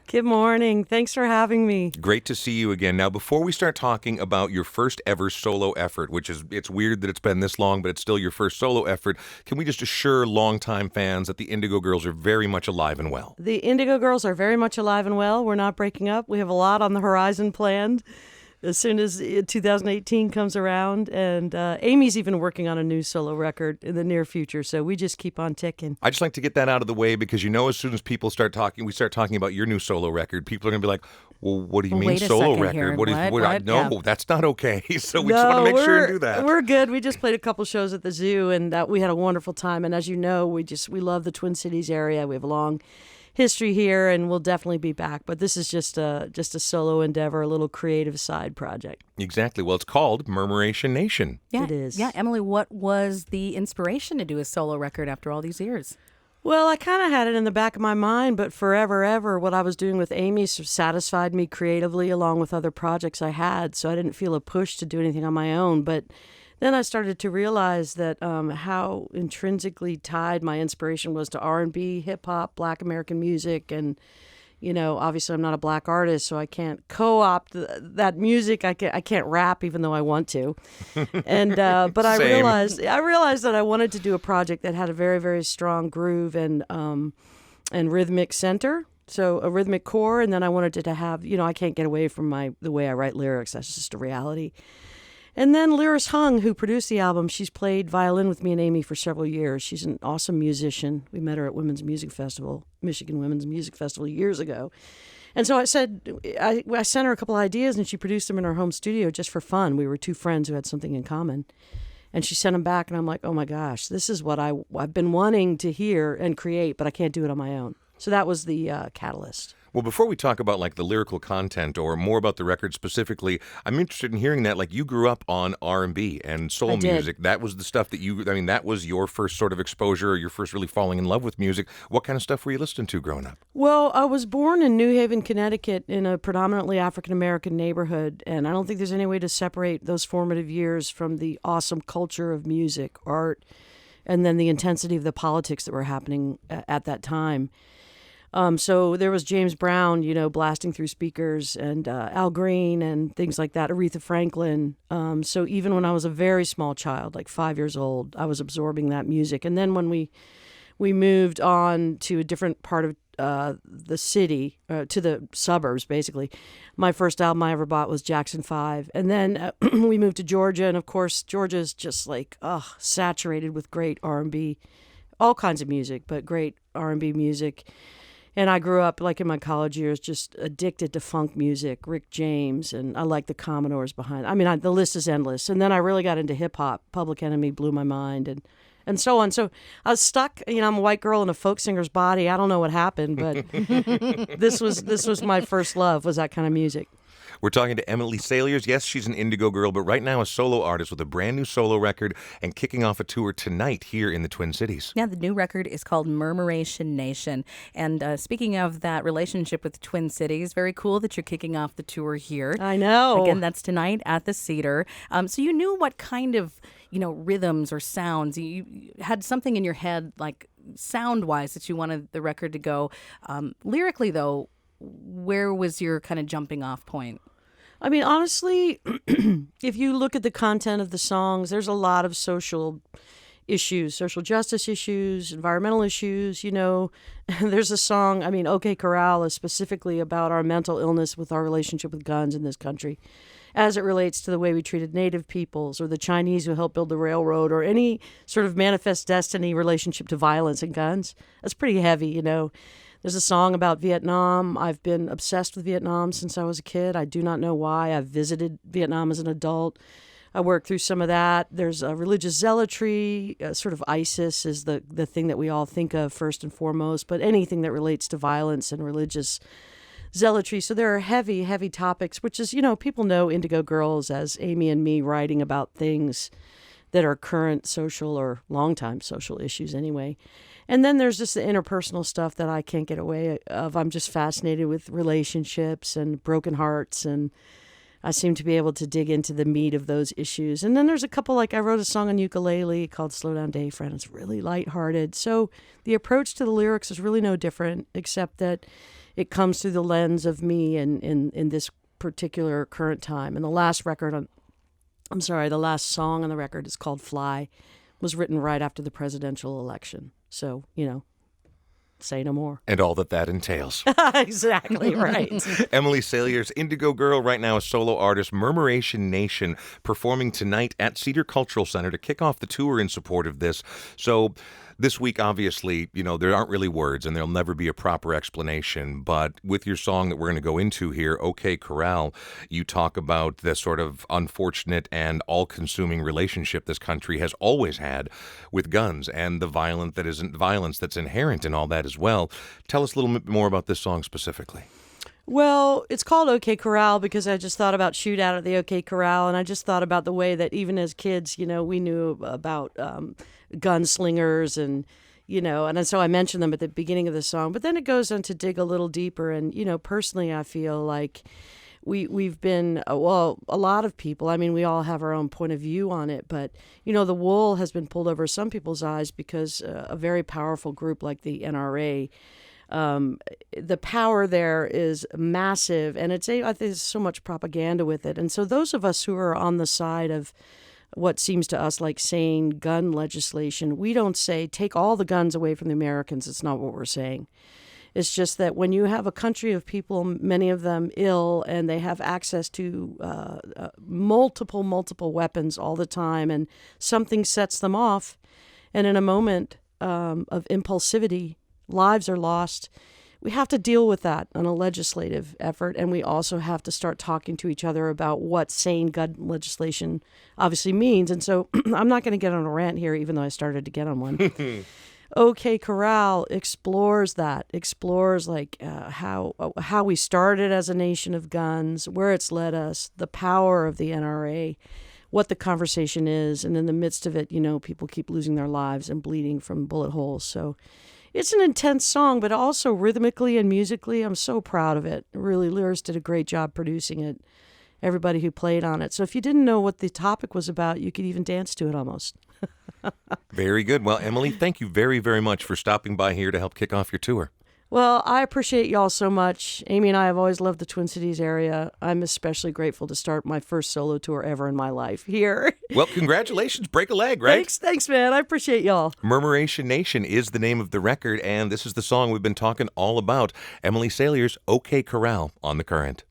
Good morning. Thanks for having me. Great to see you again. Now, before we start talking about your first ever solo effort, which is, it's weird that it's been this long, but it's still your first solo effort, can we just assure longtime fans that the Indigo Girls are very much alive and well? The Indigo Girls are very much alive and well. We're not breaking up. We have a lot on the horizon planned as soon as 2018 comes around. And Amy's even working on a new solo record in the near future. So we just keep on ticking. I just like to get that out of the way because, as soon as people start talking, we start talking about your new solo record, people are going to be like, well, what do you mean Wait a solo second record? here. No, Yeah. that's not okay. So we just want to make sure and do that. We're good. We just played a couple shows at the zoo, and we had a wonderful time. And as you know, we love the Twin Cities area. We have a long history here, and we'll definitely be back. But this is just a solo endeavor, a little creative side project. Exactly. Well, it's called Murmuration Nation. Yeah, It is. Yeah, Emily, what was the inspiration to do a solo record after all these years? Well, I kind of had it in the back of my mind, but forever, ever, what I was doing with Amy sort of satisfied me creatively along with other projects I had. So I didn't feel a push to do anything on my own. But then I started to realize that how intrinsically tied my inspiration was to R&B, hip hop, Black American music, and obviously I'm not a Black artist, so I can't co-opt that music. I can't rap, even though I want to. And but I Same. realized that I wanted to do a project that had a very, very strong groove and rhythmic center. So a rhythmic core, and then I wanted it to have, I can't get away from the way I write lyrics. That's just a reality. And then Lyris Hung, who produced the album, she's played violin with me and Amy for several years. She's an awesome musician. We met her at Women's Music Festival, Michigan Women's Music Festival years ago. And so I said, I sent her a couple ideas, and she produced them in her home studio just for fun. We were two friends who had something in common. And she sent them back, and I'm like, oh my gosh, this is what I've been wanting to hear and create, but I can't do it on my own. So that was the catalyst. Well, before we talk about the lyrical content or more about the record specifically, I'm interested in hearing that you grew up on R&B and soul I did. music. That was the stuff that that was your first sort of exposure, or your first really falling in love with music. What kind of stuff were you listening to growing up? Well, I was born in New Haven, Connecticut, in a predominantly African-American neighborhood, and I don't think there's any way to separate those formative years from the awesome culture of music, art, and then the intensity of the politics that were happening at that time. So there was James Brown, blasting through speakers, and Al Green and things like that, Aretha Franklin. So even when I was a very small child, like 5 years old, I was absorbing that music. And then when we moved on to a different part of the city, to the suburbs, basically, my first album I ever bought was Jackson 5. And then we moved to Georgia, and of course, Georgia is just saturated with great R&B, all kinds of music, but great R&B music. And I grew up, in my college years, just addicted to funk music, Rick James, and I like the Commodores behind. The list is endless. And then I really got into hip hop. Public Enemy blew my mind, and so on. So I was stuck. I'm a white girl in a folk singer's body. I don't know what happened, but this was my first love, was that kind of music. We're talking to Emily Saliers. Yes, she's an Indigo Girl, but right now a solo artist with a brand new solo record and kicking off a tour tonight here in the Twin Cities. Yeah, the new record is called Murmuration Nation. And speaking of that relationship with the Twin Cities, very cool that you're kicking off the tour here. I know. Again, that's tonight at the Cedar. So you knew what kind of, rhythms or sounds. You had something in your head, sound-wise, that you wanted the record to go. Lyrically, though, where was your kind of jumping off point? Honestly, if you look at the content of the songs, there's a lot of social issues, social justice issues, environmental issues. There's a song, OK Corral is specifically about our mental illness with our relationship with guns in this country, as it relates to the way we treated Native peoples or the Chinese who helped build the railroad, or any sort of manifest destiny relationship to violence and guns. That's pretty heavy, There's a song about Vietnam. I've been obsessed with Vietnam since I was a kid. I do not know why. I've visited Vietnam as an adult. I worked through some of that. There's a religious zealotry, sort of ISIS is the thing that we all think of first and foremost, but anything that relates to violence and religious zealotry. So there are heavy, heavy topics, which is, people know Indigo Girls as Amy and me writing about things that are current social or longtime social issues anyway. And then there's just the interpersonal stuff that I can't get away of. I'm just fascinated with relationships and broken hearts, and I seem to be able to dig into the meat of those issues. And then there's a couple, I wrote a song on ukulele called Slow Down Day Friend. It's really lighthearted. So the approach to the lyrics is really no different, except that it comes through the lens of me in this particular current time. And the last the last song on the record is called Fly, was written right after the presidential election. So, say no more. And all that entails. Exactly right. Emily Saliers, Indigo Girl, right now a solo artist, Murmuration Nation, performing tonight at Cedar Cultural Center to kick off the tour in support of this. So this week, obviously, there aren't really words and there'll never be a proper explanation. But with your song that we're going to go into here, OK Corral, you talk about the sort of unfortunate and all-consuming relationship this country has always had with guns and the violence that's inherent in all that as well. Tell us a little bit more about this song specifically. Well, it's called OK Corral because I just thought about Shootout at the OK Corral, and I just thought about the way that even as kids, we knew about gunslingers and so I mentioned them at the beginning of the song. But then it goes on to dig a little deeper, and personally, I feel like we've been a lot of people. I mean, we all have our own point of view on it, but the wool has been pulled over some people's eyes because a very powerful group like the NRA. The power there is massive, and I think there's so much propaganda with it. And so those of us who are on the side of what seems to us like sane gun legislation, we don't say take all the guns away from the Americans. It's not what we're saying. It's just that when you have a country of people, many of them ill, and they have access to multiple weapons all the time, and something sets them off, and in a moment of impulsivity, lives are lost. We have to deal with that on a legislative effort, and we also have to start talking to each other about what sane gun legislation obviously means. And so I'm not going to get on a rant here, even though I started to get on one. OK Corral explores like how we started as a nation of guns, where it's led us, the power of the NRA, what the conversation is, and in the midst of it, people keep losing their lives and bleeding from bullet holes. So it's an intense song, but also rhythmically and musically, I'm so proud of it. Really, Lyris did a great job producing it, everybody who played on it. So if you didn't know what the topic was about, you could even dance to it almost. Very good. Well, Emily, thank you very, very much for stopping by here to help kick off your tour. Well, I appreciate y'all so much. Amy and I have always loved the Twin Cities area. I'm especially grateful to start my first solo tour ever in my life here. Well, congratulations. Break a leg, right? Thanks, man. I appreciate y'all. Murmuration Nation is the name of the record, and this is the song we've been talking all about. Emily Saliers, OK Corral on The Current.